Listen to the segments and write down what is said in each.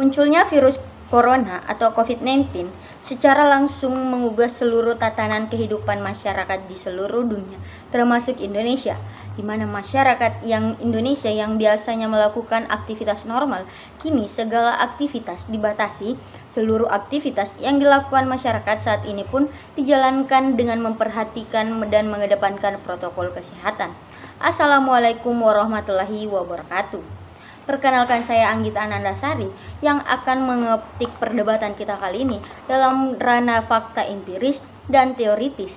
Munculnya virus corona atau COVID-19 secara langsung mengubah seluruh tatanan kehidupan masyarakat di seluruh dunia, termasuk Indonesia, di mana masyarakat Indonesia yang biasanya melakukan aktivitas normal, kini segala aktivitas dibatasi. Seluruh aktivitas yang dilakukan masyarakat saat ini pun dijalankan dengan memperhatikan dan mengedepankan protokol kesehatan. Assalamualaikum warahmatullahi wabarakatuh. Perkenalkan, saya Anggita Anandasari yang akan mengetik perdebatan kita kali ini dalam ranah fakta empiris dan teoritis,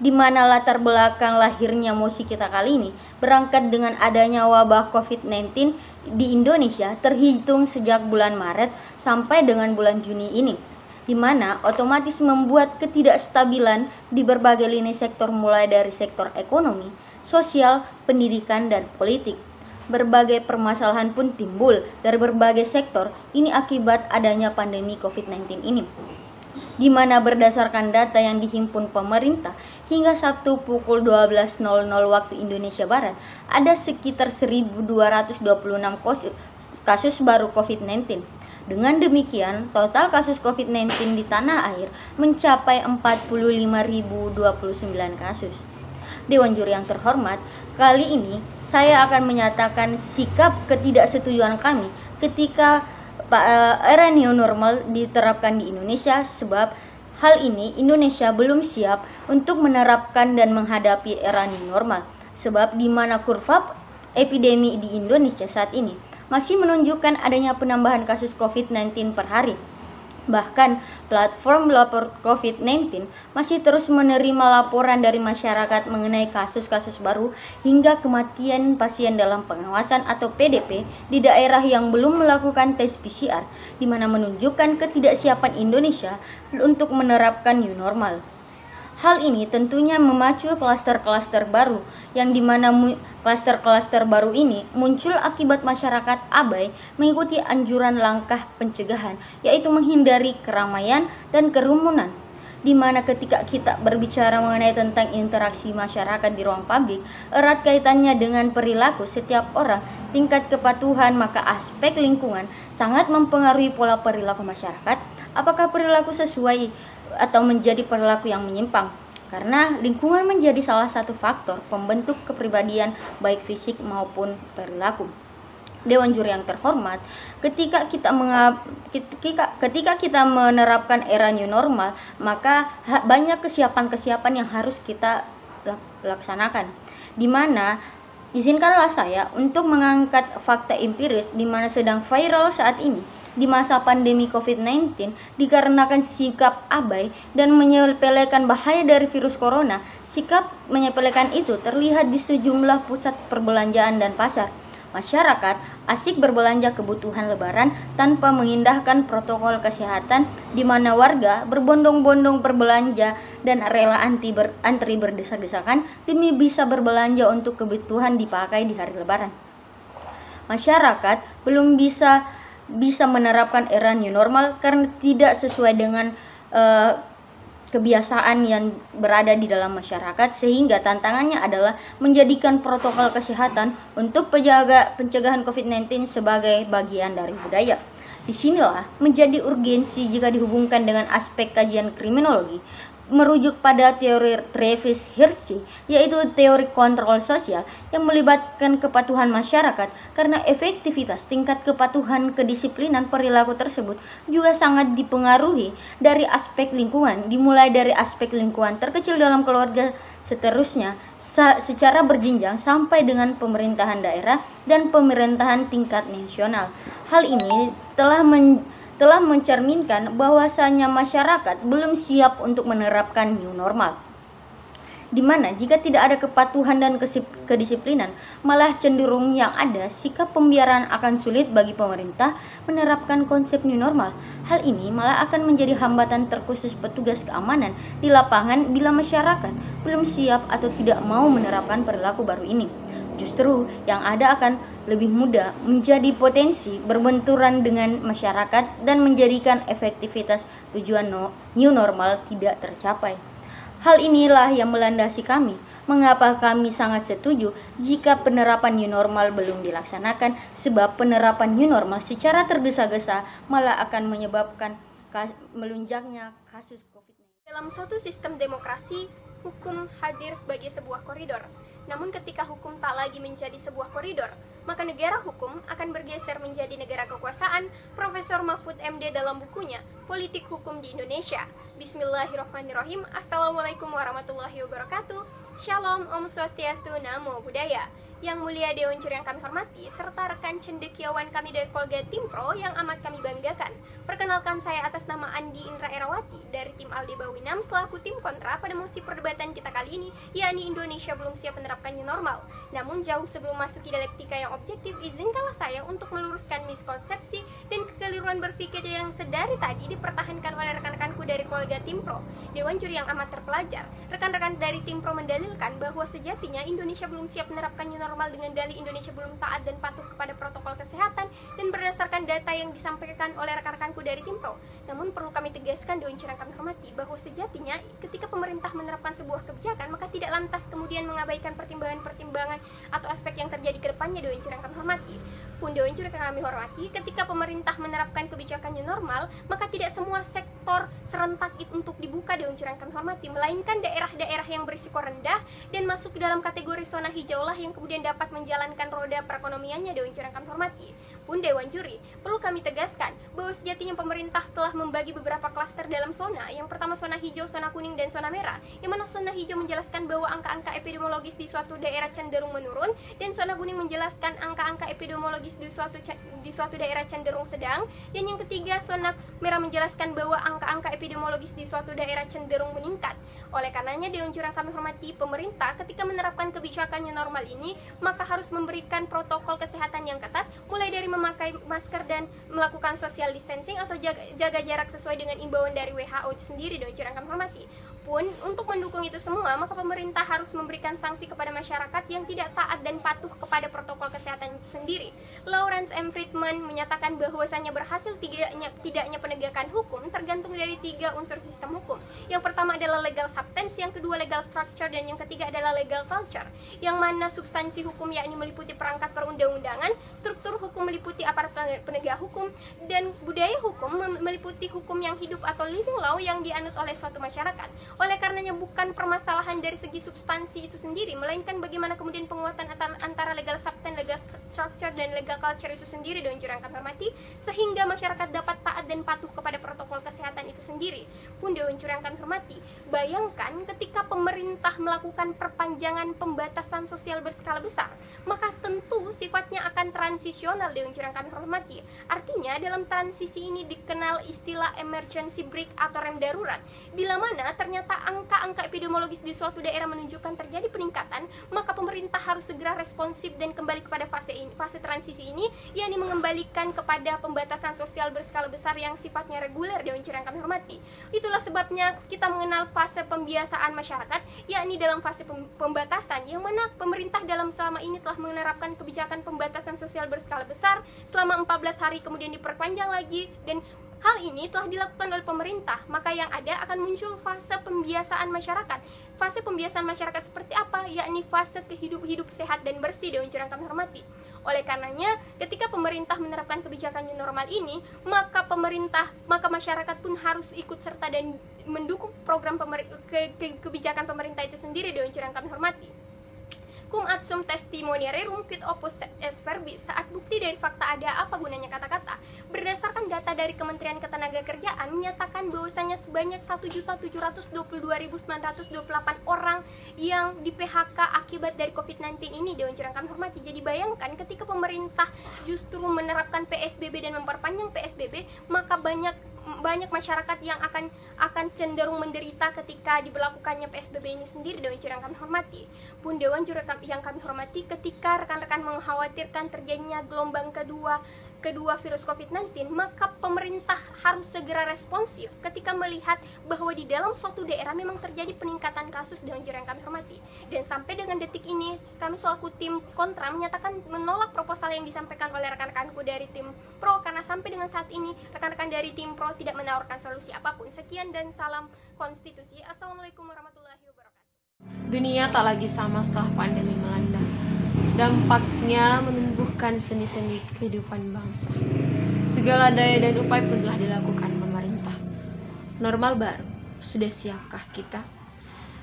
di mana latar belakang lahirnya mosi kita kali ini berangkat dengan adanya wabah COVID-19 di Indonesia terhitung sejak bulan Maret sampai dengan bulan Juni ini, di mana otomatis membuat ketidakstabilan di berbagai lini sektor mulai dari sektor ekonomi, sosial, pendidikan, dan politik. Berbagai permasalahan pun timbul dari berbagai sektor ini akibat adanya pandemi COVID-19 ini, di mana berdasarkan data yang dihimpun pemerintah hingga Sabtu pukul 12.00 waktu Indonesia Barat ada sekitar 1.226 kasus baru COVID-19. Dengan demikian, total kasus COVID-19 di tanah air mencapai 45.029 kasus. Dewan Juri yang terhormat, kali ini saya akan menyatakan sikap ketidaksetujuan kami ketika era new normal diterapkan di Indonesia, sebab hal ini Indonesia belum siap untuk menerapkan dan menghadapi era new normal, sebab di mana kurva epidemi di Indonesia saat ini masih menunjukkan adanya penambahan kasus COVID-19 per hari. Bahkan platform lapor COVID-19 masih terus menerima laporan dari masyarakat mengenai kasus-kasus baru hingga kematian pasien dalam pengawasan atau PDP di daerah yang belum melakukan tes PCR, di mana menunjukkan ketidaksiapan Indonesia untuk menerapkan new normal. Hal ini tentunya memacu klaster-klaster baru, yang dimana klaster-klaster baru ini muncul akibat masyarakat abai mengikuti anjuran langkah pencegahan, yaitu menghindari keramaian dan kerumunan. Di mana ketika kita berbicara mengenai tentang interaksi masyarakat di ruang publik, erat kaitannya dengan perilaku setiap orang, tingkat kepatuhan, maka aspek lingkungan sangat mempengaruhi pola perilaku masyarakat, apakah perilaku sesuai atau menjadi perilaku yang menyimpang, karena lingkungan menjadi salah satu faktor pembentuk kepribadian baik fisik maupun perilaku. Dewan Juri yang terhormat, ketika kita menerapkan era new normal, maka banyak kesiapan-kesiapan yang harus kita laksanakan, di mana izinkanlah saya untuk mengangkat fakta empiris di mana sedang viral saat ini di masa pandemi COVID-19 dikarenakan sikap abai dan menyepelekan bahaya dari virus corona. Sikap menyepelekan itu terlihat di sejumlah pusat perbelanjaan dan pasar. Masyarakat asik berbelanja kebutuhan lebaran tanpa mengindahkan protokol kesehatan, di mana warga berbondong-bondong berbelanja dan rela antri berdesak-desakan demi bisa berbelanja untuk kebutuhan dipakai di hari lebaran. Masyarakat belum bisa menerapkan era new normal karena tidak sesuai dengan kebiasaan yang berada di dalam masyarakat, sehingga tantangannya adalah menjadikan protokol kesehatan untuk pencegahan COVID-19 sebagai bagian dari budaya. Disinilah menjadi urgensi jika dihubungkan dengan aspek kajian kriminologi, merujuk pada teori Travis Hirschi, yaitu teori kontrol sosial yang melibatkan kepatuhan masyarakat, karena efektivitas tingkat kepatuhan kedisiplinan perilaku tersebut juga sangat dipengaruhi dari aspek lingkungan, dimulai dari aspek lingkungan terkecil dalam keluarga, seterusnya secara berjenjang sampai dengan pemerintahan daerah dan pemerintahan tingkat nasional. Hal ini telah mencerminkan bahwasanya masyarakat belum siap untuk menerapkan new normal, di mana jika tidak ada kepatuhan dan kedisiplinan, malah cenderung yang ada sikap pembiaran akan sulit bagi pemerintah menerapkan konsep new normal. Hal ini malah akan menjadi hambatan terkhusus petugas keamanan di lapangan bila masyarakat belum siap atau tidak mau menerapkan perilaku baru ini. Justru yang ada akan lebih mudah menjadi potensi berbenturan dengan masyarakat dan menjadikan efektivitas tujuan new normal tidak tercapai. Hal inilah yang melandasi kami. Mengapa kami sangat setuju jika penerapan new normal belum dilaksanakan, sebab penerapan new normal secara tergesa-gesa malah akan menyebabkan melonjaknya kasus COVID-19. Dalam suatu sistem demokrasi, hukum hadir sebagai sebuah koridor. Namun ketika hukum tak lagi menjadi sebuah koridor, maka negara hukum akan bergeser menjadi negara kekuasaan. Profesor Mahfud MD dalam bukunya Politik Hukum di Indonesia. Bismillahirrahmanirrahim. Assalamualaikum warahmatullahi wabarakatuh. Shalom, Om Swastiastu, Namo Buddhaya. Yang mulia Dewan Juri yang kami hormati, serta rekan cendekiawan kami dari Polga Timpro yang amat kami banggakan. Perkenalkan, saya atas nama Andi Indra Erawati dari tim Aldi Bawinam selaku tim kontra pada mosi perdebatan kita kali ini, yakni Indonesia belum siap menerapkan new normal. Namun jauh sebelum masuk ke dialektika yang objektif, izinkanlah saya untuk meluruskan miskonsepsi dan kekeliruan berpikir yang sedari tadi dipertahankan oleh rekan-rekanku dari Polga Timpro. Dewan Juri yang amat terpelajar, rekan-rekan dari Timpro mendalilkan bahwa sejatinya Indonesia belum siap menerapkan new normal dengan dalih Indonesia belum taat dan patuh kepada protokol kesehatan dan berdasarkan data yang disampaikan oleh rekan-rekanku dari Timpro. Namun perlu kami tegaskan, Dewan Juri yang kami hormati, bahwa sejatinya ketika pemerintah menerapkan sebuah kebijakan, maka tidak lantas kemudian mengabaikan pertimbangan-pertimbangan atau aspek yang terjadi ke depannya. Dewan Juri yang kami hormati, pun Dewan Juri yang kami hormati, ketika pemerintah menerapkan kebijakan new normal, maka tidak semua sektor serentak untuk dibuka. Dewan Juri yang kami hormati, melainkan daerah-daerah yang berisiko rendah dan masuk ke dalam kategori zona hijau lah yang kemudian dapat menjalankan roda perekonomiannya. Dewan Juri yang kami hormati, pun Dewan Juri, perlu kami tegaskan bahwa sejatinya pemerintah telah membagi beberapa klaster dalam zona. Yang pertama zona hijau, zona kuning, dan zona merah. Yang mana zona hijau menjelaskan bahwa angka-angka epidemiologis di suatu daerah cenderung menurun, dan zona kuning menjelaskan angka-angka epidemiologis di suatu daerah cenderung sedang, dan yang ketiga zona merah menjelaskan bahwa angka-angka epidemiologis di suatu daerah cenderung meningkat. Oleh karenanya, Dewan Juri yang kami hormati, pemerintah ketika menerapkan kebijakan new normal ini maka harus memberikan protokol kesehatan yang ketat, mulai dari memakai masker dan melakukan social distancing atau jaga jarak sesuai dengan imbauan dari WHO itu sendiri. Dewan Juri yang kami hormati, pun untuk mendukung itu semua, maka pemerintah harus memberikan sanksi kepada masyarakat yang tidak taat dan patuh kepada protokol kesehatan itu sendiri. Lawrence M. Friedman menyatakan bahwasanya berhasil tidaknya penegakan hukum tergantung dari 3 unsur sistem hukum. Yang pertama adalah legal substance, yang kedua legal structure, dan yang ketiga adalah legal culture. Yang mana substansi hukum yakni meliputi perangkat perundang-undangan, struktur hukum meliputi aparat penegak hukum, dan budaya hukum meliputi hukum yang hidup atau living law yang dianut oleh suatu masyarakat. Oleh karenanya bukan permasalahan dari segi substansi itu sendiri, melainkan bagaimana kemudian penguatan antara legal substance, legal structure, dan legal culture itu sendiri. Dewan Juri yang kami hormati, sehingga masyarakat dapat taat dan patuh kepada protokol kesehatan itu sendiri. Pun Dewan Juri yang kami hormati, bayangkan ketika pemerintah melakukan perpanjangan pembatasan sosial berskala besar, maka tentu sifatnya akan transisional. Dewan Juri yang kami hormati, artinya dalam transisi ini dikenal istilah emergency brake atau rem darurat. Bila mana ternyata angka-angka epidemiologis di suatu daerah menunjukkan terjadi peningkatan, maka pemerintah harus segera responsif dan kembali kepada fase transisi ini, yakni mengembalikan kepada pembatasan sosial berskala besar yang sifatnya reguler. Dewan Juri yang kami hormati, itulah sebabnya kita mengenal fase pembiasaan masyarakat, yakni dalam fase pembatasan, yang mana pemerintah selama ini telah menerapkan kebijakan pembatasan sosial berskala besar selama 14 hari, kemudian diperpanjang lagi, dan hal ini telah dilakukan oleh pemerintah. Maka yang ada akan muncul fase pembiasaan masyarakat. Fase pembiasaan masyarakat seperti apa? Yakni fase hidup sehat dan bersih. Dewan Juri yang kami hormati, oleh karenanya ketika pemerintah menerapkan kebijakan new normal ini, maka masyarakat pun harus ikut serta dan mendukung program kebijakan pemerintah itu sendiri. Dewan Juri yang kami hormati, cum ad sum testimoniarum quid opus est verbis, saat bukti dari fakta ada, apa gunanya kata-kata. Berdasarkan data dari Kementerian Ketenagakerjaan menyatakan bahwasanya sebanyak 1.722.928 orang yang di PHK akibat dari COVID-19 ini. Dewan Juri yang kami hormati, jadi bayangkan ketika pemerintah justru menerapkan PSBB dan memperpanjang PSBB, maka banyak masyarakat yang akan cenderung menderita ketika diberlakukannya PSBB ini sendiri. Dewan Juri yang kami hormati, pun Dewan Juri yang kami hormati, ketika rekan-rekan mengkhawatirkan terjadinya gelombang kedua virus COVID-19, maka pemerintah harus segera responsif ketika melihat bahwa di dalam suatu daerah memang terjadi peningkatan kasus. Dewan Juri yang kami hormati, dan sampai dengan detik ini kami selaku tim kontra menyatakan menolak proposal yang disampaikan oleh rekan-rekanku dari tim pro, karena sampai dengan saat ini rekan-rekan dari tim pro tidak menawarkan solusi apapun. Sekian dan salam konstitusi. Assalamualaikum warahmatullahi wabarakatuh. Dunia tak lagi sama setelah pandemi melanda. Dampaknya menumbuhkan sendi-sendi kehidupan bangsa. Segala daya dan upaya pun telah dilakukan pemerintah. Normal baru, sudah siapkah kita?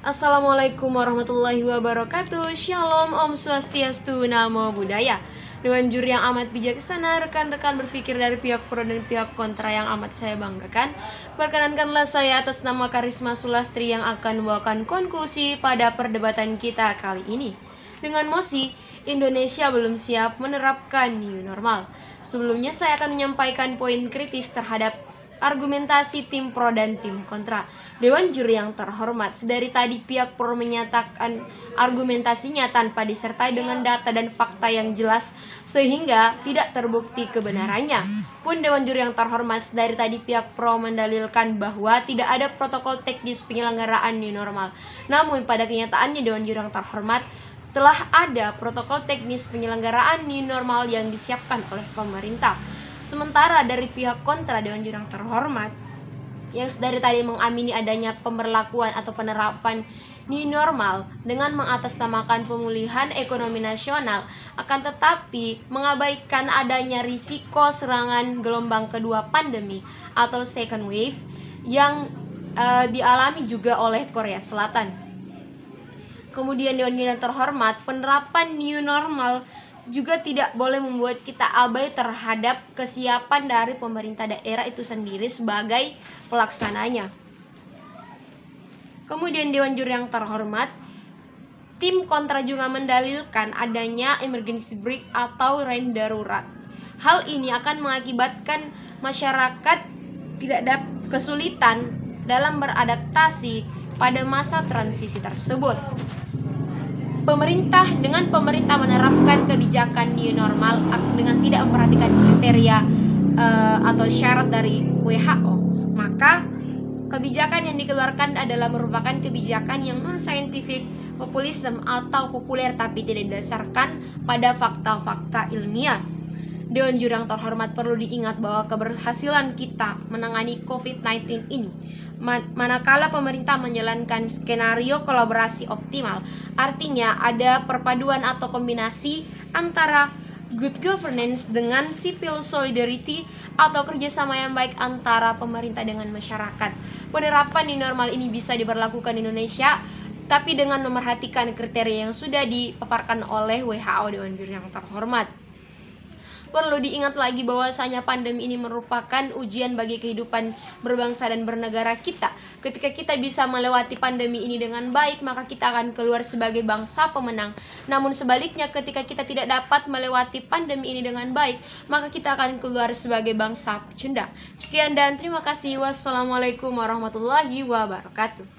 Assalamualaikum warahmatullahi wabarakatuh. Shalom, Om Swastiastu, Namo Buddhaya. Dengan juri yang amat bijaksana, rekan-rekan berpikir dari pihak pro dan pihak kontra yang amat saya banggakan, perkenankanlah saya atas nama Karisma Sulastri yang akan membawakan konklusi pada perdebatan kita kali ini. Dengan mosi, Indonesia belum siap menerapkan new normal. Sebelumnya saya akan menyampaikan poin kritis terhadap argumentasi tim pro dan tim kontra. Dewan juri yang terhormat, sedari tadi pihak pro menyatakan argumentasinya tanpa disertai dengan data dan fakta yang jelas sehingga tidak terbukti kebenarannya. Pun Dewan juri yang terhormat, sedari tadi pihak pro mendalilkan bahwa tidak ada protokol teknis penyelenggaraan new normal. Namun pada kenyataannya Dewan juri yang terhormat, telah ada protokol teknis penyelenggaraan new normal yang disiapkan oleh pemerintah. Sementara dari pihak kontra Dewan juri yang terhormat, yang dari tadi mengamini adanya pemberlakuan atau penerapan new normal dengan mengatasnamakan pemulihan ekonomi nasional, akan tetapi mengabaikan adanya risiko serangan gelombang kedua pandemi atau second wave yang dialami juga oleh Korea Selatan. Kemudian Dewan juri yang terhormat, penerapan new normal juga tidak boleh membuat kita abai terhadap kesiapan dari pemerintah daerah itu sendiri sebagai pelaksananya. Kemudian Dewan juri yang terhormat, tim kontra juga mendalilkan adanya emergency brake atau rem darurat. Hal ini akan mengakibatkan masyarakat tidak dapat kesulitan dalam beradaptasi pada masa transisi tersebut. Pemerintah menerapkan kebijakan new normal dengan tidak memperhatikan kriteria atau syarat dari WHO, maka kebijakan yang dikeluarkan adalah merupakan kebijakan yang non-scientific, populisme atau populer tapi tidak didasarkan pada fakta-fakta ilmiah. Dewan juri yang terhormat, perlu diingat bahwa keberhasilan kita menangani COVID-19 ini manakala pemerintah menjalankan skenario kolaborasi optimal, artinya ada perpaduan atau kombinasi antara good governance dengan civil solidarity atau kerjasama yang baik antara pemerintah dengan masyarakat. Penerapan new normal ini bisa diberlakukan di Indonesia, tapi dengan memerhatikan kriteria yang sudah dipaparkan oleh WHO. Dewan juri yang terhormat, perlu diingat lagi bahwasanya pandemi ini merupakan ujian bagi kehidupan berbangsa dan bernegara kita. Ketika kita bisa melewati pandemi ini dengan baik, maka kita akan keluar sebagai bangsa pemenang. Namun sebaliknya, ketika kita tidak dapat melewati pandemi ini dengan baik, maka kita akan keluar sebagai bangsa pecundang. Sekian dan terima kasih. Wassalamualaikum warahmatullahi wabarakatuh.